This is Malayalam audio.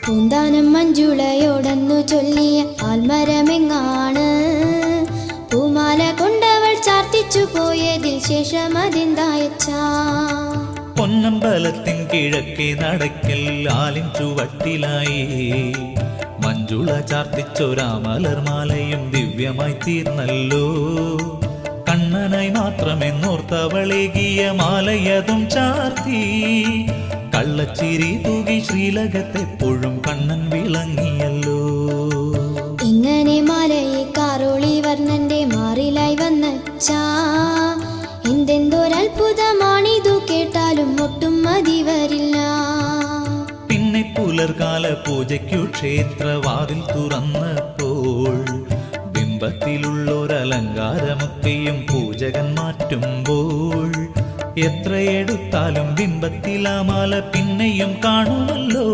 പൂന്താനം മഞ്ജുളയോടന്നു ചൊല്ലിയ ആൽമരമെങ്ങാണ് പൂമാല കൊണ്ടവൾ ചാർത്തിച്ചു പോയതിൽ ശേഷം അതെന്തായച്ചാ പൊന്നമ്പലത്തിൻ കിഴക്കേ നടക്കൽ ആലിൻ ചുവട്ടിലായി മഞ്ജുള ചാർത്തിച്ചൊരാമലർമാലയും ദിവ്യമായി തീർന്നല്ലോ കണ്ണനായി മാത്രമെന്നോർത്തവളേകിയ മാലയതും ചാർത്തി കള്ളച്ചിരി തൂകി ശ്രീലകത്തെപ്പോഴും കണ്ണൻ വിളങ്ങിയല്ലോ ഇങ്ങനെ മാലയെ കാറോളി വർണ്ണന്റെ മാറിലായി വന്നച്ചാ എന്തെന്തൊരത്ഭുതമാണിതു കേട്ടാലും ഒട്ടും മതി വരില്ല പിന്നെ പുലർകാല പൂജയ്ക്കു ക്ഷേത്രവാതിൽ തുറന്നപ്പോൾ ബിംബത്തിലുള്ളൊരലങ്കാരമൊക്കെയും പൂജകൻ മാറ്റുമ്പോൾ എത്രയെടുത്താലും ബിംബത്തിലാ മാല പിന്നെയും കാണുമല്ലോ.